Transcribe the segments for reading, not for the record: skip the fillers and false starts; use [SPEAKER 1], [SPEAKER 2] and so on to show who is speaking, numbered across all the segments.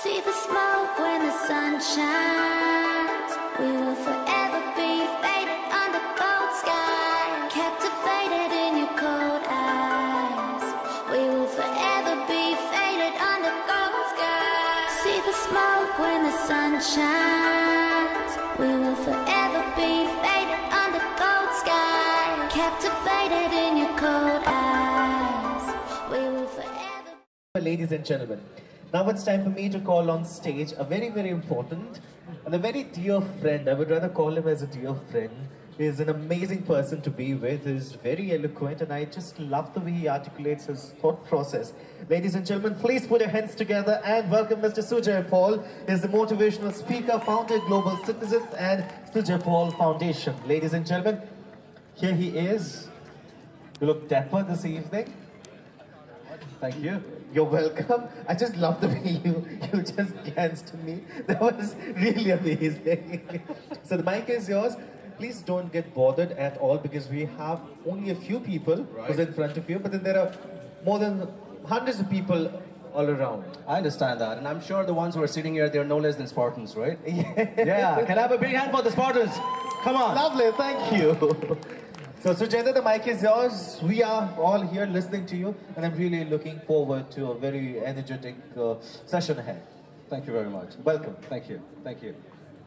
[SPEAKER 1] See the smoke when the sun shines. We will forever be faded under cold sky, captivated in your cold eyes. We will forever be faded under cold sky. See the smoke when the sun shines. We will forever be faded under cold sky, captivated in your cold eyes. We will forever.
[SPEAKER 2] Ladies and gentlemen, now it's time for me to call on stage a very, very important and a very dear friend. I would rather call him as a dear friend. He is an amazing person to be with. He is very eloquent, and I just love the way he articulates his thought process. Ladies and gentlemen, please put your hands together and welcome Mr. Sujay Paul. He is the motivational speaker, founder, Global Citizens and Sujay Paul Foundation. Ladies and gentlemen, here he is. You look dapper this evening. Thank you. You're welcome. I just love the way you just glanced to me. That was really amazing. So the mic is yours. Please don't get bothered at all because we have only a few people who's in front of you, but then there are more than hundreds of people all around.
[SPEAKER 3] I understand that, and I'm sure the ones who are sitting here, they're no less than Spartans, right? Yeah. Can I have a big hand for the Spartans? Come on.
[SPEAKER 2] Lovely, thank you. So Sujay, the mic is yours. We are all here listening to you, and I'm really looking forward to a very energetic session ahead.
[SPEAKER 3] Thank you very much.
[SPEAKER 2] Welcome.
[SPEAKER 3] Thank you. Thank you.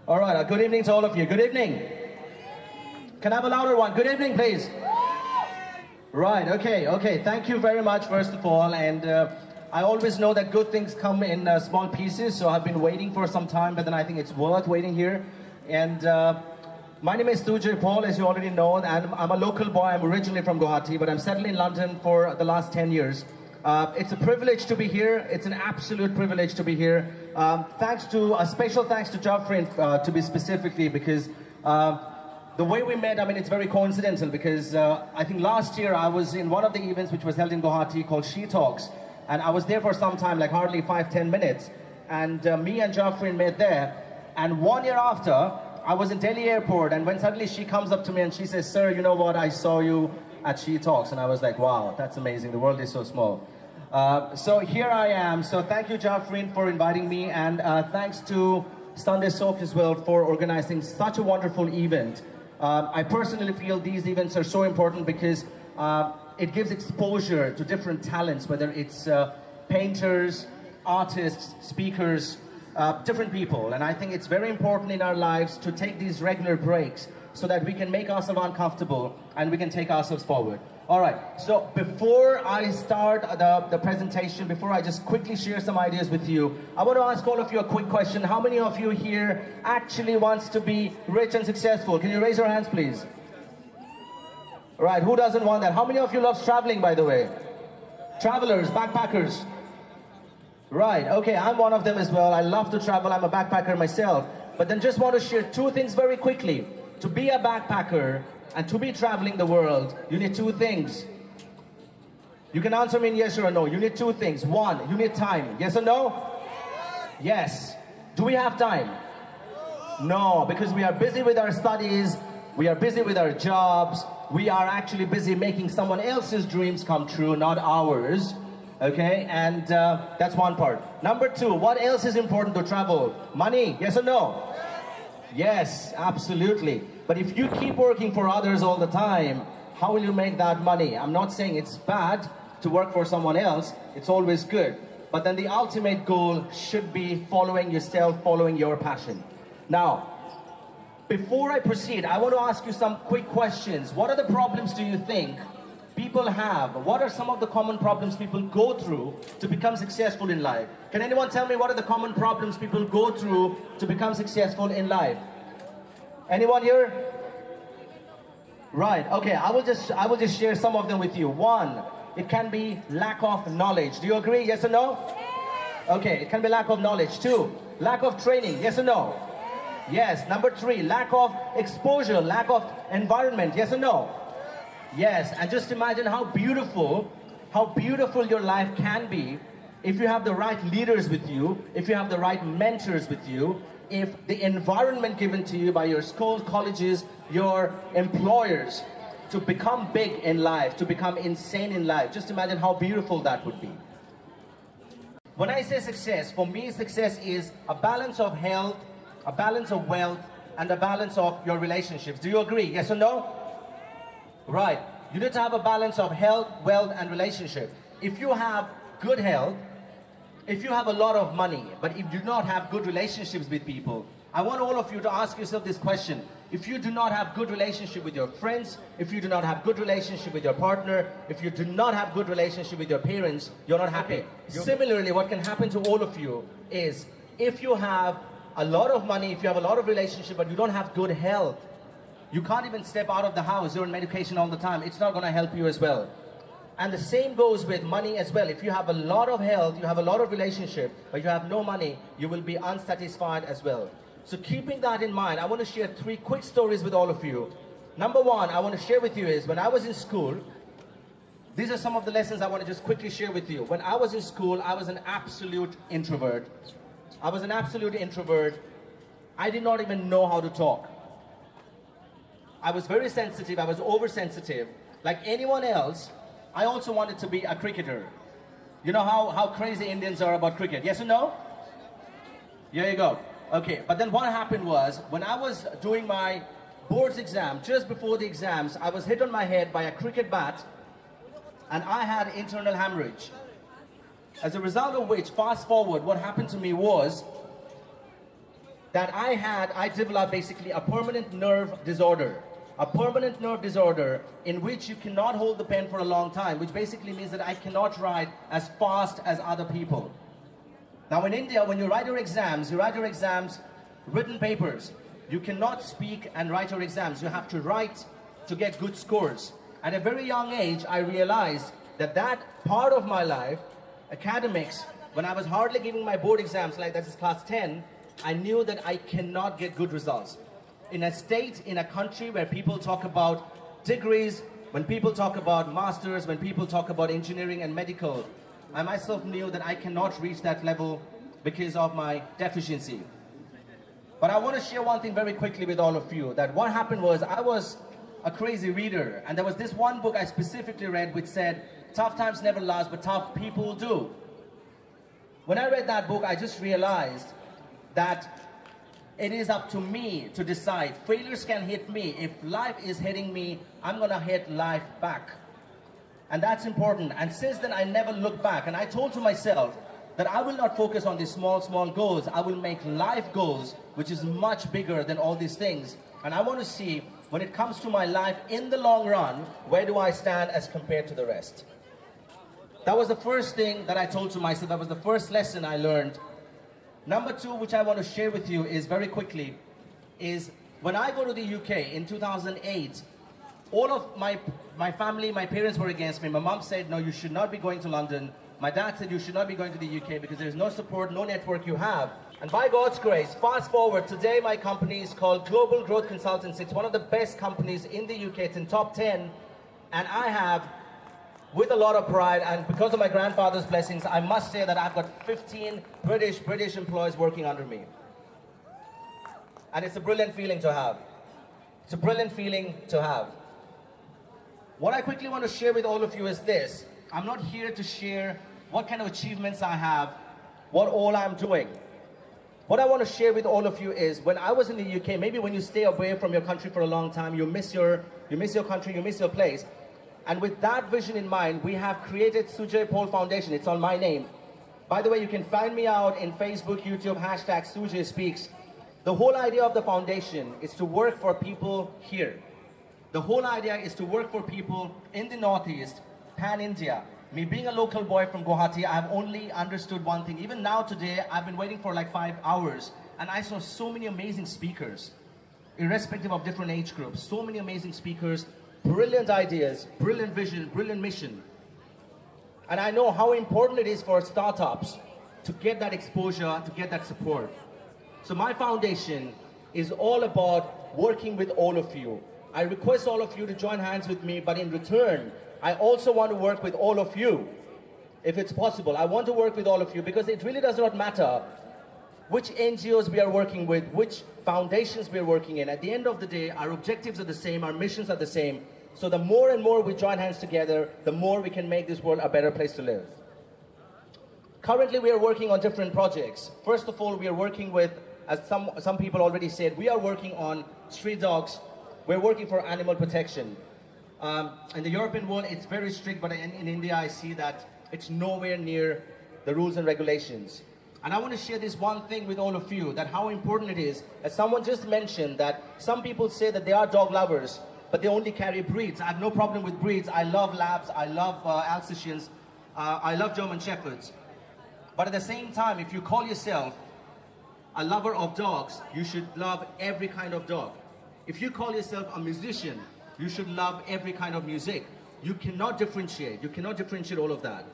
[SPEAKER 3] All right. Good evening to all of you. Good evening. Can I have a louder one? Good evening, please. Right. Okay. Okay. Thank you very much, first of all. And I always know that good things come in small pieces, so I've been waiting for some time, but then I think it's worth waiting here. And my name is Sujay Paul, as you already know, and I'm a local boy. I'm originally from Guwahati, but I'm settled in London for the last 10 years. It's a privilege to be here. It's an absolute privilege to be here. Special thanks to Geoffrey, to be specifically, because the way we met, I mean, it's very coincidental, because I think last year I was in one of the events which was held in Guwahati called She Talks, and I was there for some time, like hardly 5-10 minutes, and me and Geoffrey met there, and 1 year after, I was in Delhi airport, and when suddenly she comes up to me and she says, "Sir, you know what, I saw you at She Talks," and I was like, wow, that's amazing, the world is so small. So here I am. So thank you, Geoffrey, for inviting me, and thanks to Sunday Soak as well for organizing such a wonderful event. I personally feel these events are so important because it gives exposure to different talents, whether it's painters, artists, speakers, different people. And I think it's very important in our lives to take these regular breaks so that we can make ourselves uncomfortable and we can take ourselves forward. All right, so before I start the presentation, before I just quickly share some ideas with you, I want to ask all of you a quick question. How many of you here actually wants to be rich and successful? Can you raise your hands, please? All right, who doesn't want that? How many of you loves traveling, by the way? Travelers, backpackers. Right, okay, I'm one of them as well. I love to travel, I'm a backpacker myself. But then just want to share two things very quickly. To be a backpacker and to be traveling the world, you need two things. You can answer me in yes or no. You need two things. One, you need time. Yes or no? Yes. Do we have time? No, because we are busy with our studies, we are busy with our jobs, we are actually busy making someone else's dreams come true, not ours. Okay, and that's one part. Number two, what else is important to travel? Money, yes or no? Yes, absolutely. But if you keep working for others all the time, how will you make that money? I'm not saying it's bad to work for someone else, it's always good. But then the ultimate goal should be following yourself, following your passion. Now, before I proceed, I want to ask you some quick questions. What are the problems do you think people have? What are some of the common problems people go through to become successful in life? Can anyone tell me what are the common problems people go through to become successful in life? Anyone here? Right, okay, I will just share some of them with you. One, it can be lack of knowledge. Do you agree? Yes or no? Okay, it can be lack of knowledge. Two, lack of training. Yes or no? Yes. Number three, lack of exposure, lack of environment. Yes or no? Yes, and just imagine how beautiful your life can be if you have the right leaders with you, if you have the right mentors with you, if the environment given to you by your schools, colleges, your employers to become big in life, to become insane in life. Just imagine how beautiful that would be. When I say success, for me success is a balance of health, a balance of wealth, and a balance of your relationships. Do you agree? Yes or no? Right. You need to have a balance of health, wealth, and relationship. If you have good health, if you have a lot of money, but if you do not have good relationships with people, I want all of you to ask yourself this question. If you do not have good relationship with your friends, if you do not have good relationship with your partner, if you do not have good relationship with your parents, you're not happy. Similarly, what can happen to all of you is if you have a lot of money, if you have a lot of relationship, but you don't have good health, you can't even step out of the house, you're on medication all the time, it's not going to help you as well. And the same goes with money as well. If you have a lot of health, you have a lot of relationship, but you have no money, you will be unsatisfied as well. So keeping that in mind, I want to share 3 quick stories with all of you. Number 1, I want to share with you is when I was in school, these are some of the lessons I want to just quickly share with you. When I was in school, I was an absolute introvert. I was an absolute introvert. I did not even know how to talk. I was very sensitive, I was oversensitive. Like anyone else, I also wanted to be a cricketer. You know how crazy Indians are about cricket, yes or no? Here you go. Okay, but then what happened was, when I was doing my boards exam, just before the exams, I was hit on my head by a cricket bat, and I had internal hemorrhage. As a result of which, fast forward, what happened to me was that I developed basically a permanent nerve disorder. A permanent nerve disorder in which you cannot hold the pen for a long time, which basically means that I cannot write as fast as other people. Now in India, when you write your exams written papers. You cannot speak and write your exams. You have to write to get good scores. At a very young age, I realized that that part of my life, academics, when I was hardly giving my board exams, like that is class 10, I knew that I cannot get good results. In a state, in a country where people talk about degrees, when people talk about masters, when people talk about engineering and medical, I myself knew that I cannot reach that level because of my deficiency. But I want to share one thing very quickly with all of you, that what happened was I was a crazy reader, and there was this one book I specifically read which said, tough times never last, but tough people do. When I read that book, I just realized that it is up to me to decide. Failures can hit me. If life is hitting me, I'm going to hit life back. And that's important. And since then, I never looked back. And I told to myself that I will not focus on these small, small goals. I will make life goals, which is much bigger than all these things. And I want to see, when it comes to my life in the long run, where do I stand as compared to the rest? That was the first thing that I told to myself. That was the first lesson I learned. Number 2, which I want to share with you is very quickly, is when I go to the UK in 2008, all of my family, my parents were against me. My mom said, no, you should not be going to London. My dad said, you should not be going to the UK because there's no support, no network you have. And by God's grace, fast forward, today my company is called Global Growth Consultancy. It's one of the best companies in the UK. It's in top 10. And I have, with a lot of pride, and because of my grandfather's blessings, I must say that I've got 15 British employees working under me. And it's a brilliant feeling to have. It's a brilliant feeling to have. What I quickly want to share with all of you is this. I'm not here to share what kind of achievements I have, what all I'm doing. What I want to share with all of you is, when I was in the UK, maybe when you stay away from your country for a long time, you miss your country, you miss your place. And with that vision in mind, we have created Sujay Paul Foundation. It's on my name. By the way, you can find me out in Facebook, YouTube, hashtag Sujay Speaks. The whole idea of the foundation is to work for people here. The whole idea is to work for people in the Northeast, pan-India. Me being a local boy from Guwahati, I've only understood one thing. Even now today, I've been waiting for like 5 hours, and I saw so many amazing speakers, irrespective of different age groups, so many amazing speakers, brilliant ideas, brilliant vision, brilliant mission. And I know how important it is for startups to get that exposure, to get that support. So my foundation is all about working with all of you. I request all of you to join hands with me, but in return, I also want to work with all of you, if it's possible. I want to work with all of you because it really does not matter which NGOs we are working with, which foundations we are working in. At the end of the day, our objectives are the same, our missions are the same. So the more and more we join hands together, the more we can make this world a better place to live. currently we are working on different projects. First of all, we are working with, as some people already said, we are working on street dogs. We're working for animal protection. In the European world, it's very strict, but in India, I see that it's nowhere near the rules and regulations. And I want to share this one thing with all of you, that how important it is. As someone just mentioned, that some people say that they are dog lovers, but they only carry breeds. I have no problem with breeds. I love Labs, I love Alsatians, I love German Shepherds. But at the same time, if you call yourself a lover of dogs, you should love every kind of dog. If you call yourself a musician, you should love every kind of music. You cannot differentiate. You cannot differentiate all of that.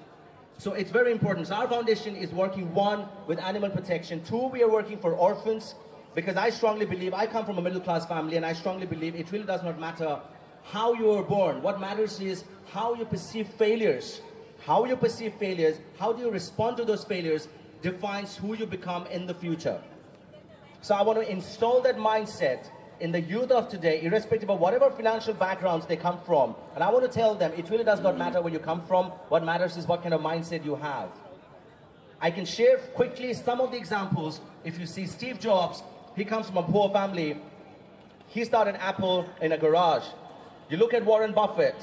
[SPEAKER 3] So it's very important. So our foundation is working, one, with animal protection. Two, we are working for orphans, because I strongly believe, I come from a middle-class family, and I strongly believe it really does not matter how you were born. What matters is how you perceive failures. How you perceive failures, how do you respond to those failures, defines who you become in the future. So I want to install that mindset in the youth of today, irrespective of whatever financial backgrounds they come from. And I want to tell them, it really does not matter where you come from. What matters is what kind of mindset you have. I can share quickly some of the examples. If you see Steve Jobs, he comes from a poor family. He started Apple in a garage. You look at Warren Buffett.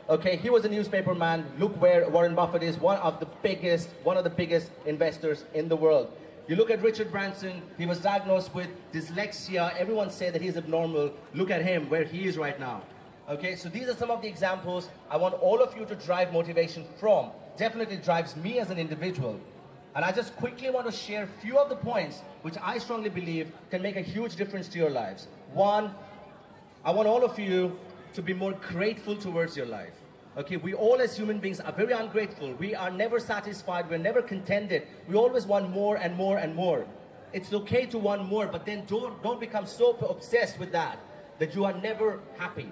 [SPEAKER 3] Okay, he was a newspaper man. Look where Warren Buffett is, one of the biggest investors in the world. You look at Richard Branson, he was diagnosed with dyslexia. Everyone said that he's abnormal. Look at him, where he is right now. Okay, so these are some of the examples I want all of you to drive motivation from. Definitely drives me as an individual. And I just quickly want to share a few of the points which I strongly believe can make a huge difference to your lives. One, I want all of you to be more grateful towards your life. Okay, we all as human beings are very ungrateful. We are never satisfied, we're never contented. We always want more and more and more. It's okay to want more, but then don't become so obsessed with that you are never happy.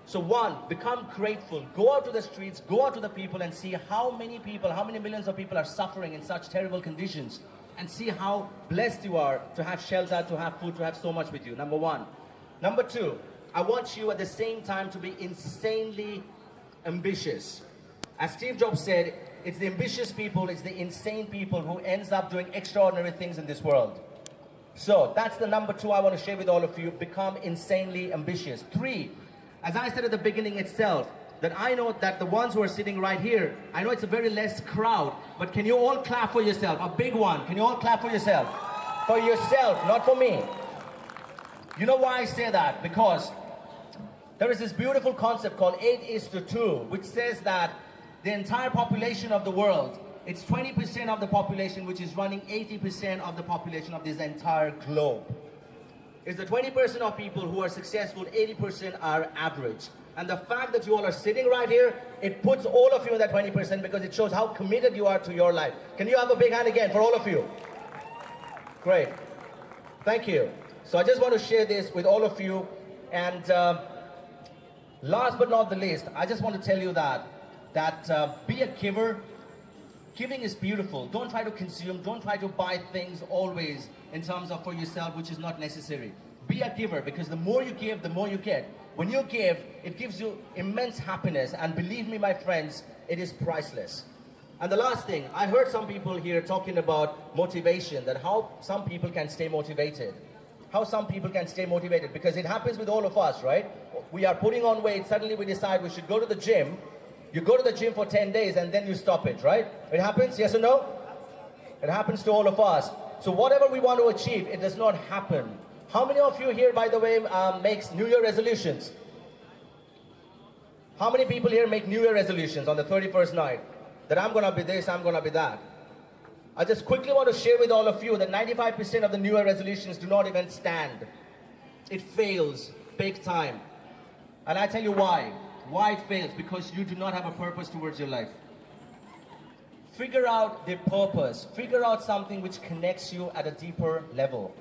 [SPEAKER 3] So one, become grateful. Go out to the streets, go out to the people and see how many people, how many millions of people are suffering in such terrible conditions. And see how blessed you are to have shelter, to have food, to have so much with you, number one. Number two, I want you at the same time to be insanely ambitious. As Steve Jobs said, it's the ambitious people, it's the insane people who ends up doing extraordinary things in this world. So that's the number two I want to share with all of you. Become insanely ambitious. Three, as I said at the beginning itself, that I know that the ones who are sitting right here, I know it's a very less crowd, but can you all clap for yourself? A big one. Can you all clap for yourself? For yourself, not for me. You know why I say that? Because there is this beautiful concept called 8:2, which says that the entire population of the world, it's 20% of the population which is running 80% of the population of this entire globe. It's the 20% of people who are successful, 80% are average. And the fact that you all are sitting right here, it puts all of you in that 20% because it shows how committed you are to your life. Can you have a big hand again for all of you? Great. Thank you. So I just want to share this with all of you. And last but not the least, I just want to tell you that be a giver. Giving is beautiful. Don't try to consume. Don't try to buy things always in terms of for yourself, which is not necessary. Be a giver, because the more you give, the more you get. When you give, it gives you immense happiness. And believe me, my friends, it is priceless. And the last thing, I heard some people here talking about motivation, that how some people can stay motivated. How some people can stay motivated, because it happens with all of us, right? We are putting on weight, suddenly we decide we should go to the gym. You go to the gym for 10 days and then you stop it, right? It happens, yes or no? It happens to all of us. So whatever we want to achieve, it does not happen. How many of you here, by the way, makes New Year resolutions? How many people here make New Year resolutions on the 31st night? That I'm going to be this, I'm going to be that. I just quickly want to share with all of you that 95% of the New Year resolutions do not even stand. It fails big time. And I tell you why. Why it fails? Because you do not have a purpose towards your life. Figure out the purpose. Figure out something which connects you at a deeper level.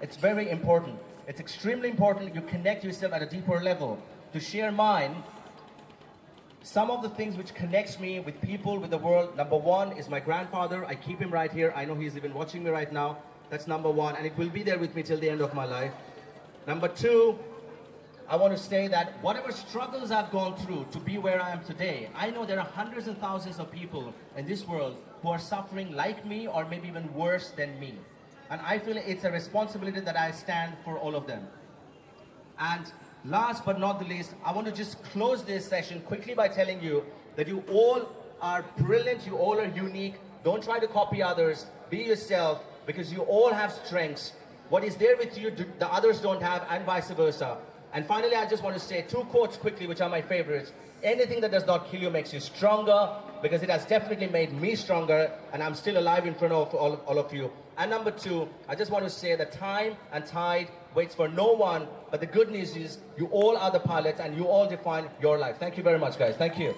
[SPEAKER 3] It's very important. It's extremely important you connect yourself at a deeper level. To share mine, some of the things which connects me with people, with the world, number one is my grandfather. I keep him right here. I know he's even watching me right now. That's number one, and it will be there with me till the end of my life. Number two, I want to say that whatever struggles I've gone through to be where I am today, I know there are hundreds and thousands of people in this world who are suffering like me or maybe even worse than me. And I feel it's a responsibility that I stand for all of them. And last but not the least, I want to just close this session quickly by telling you that you all are brilliant, you all are unique. Don't try to copy others, be yourself, because you all have strengths. What is there with you, the others don't have, and vice versa. And finally, I just want to say 2 quotes quickly, which are my favorites. Anything that does not kill you makes you stronger, because it has definitely made me stronger, and I'm still alive in front of all of you. And number 2, I just want to say that time and tide waits for no one, but the good news is you all are the pilots, and you all define your life. Thank you very much, guys. Thank you.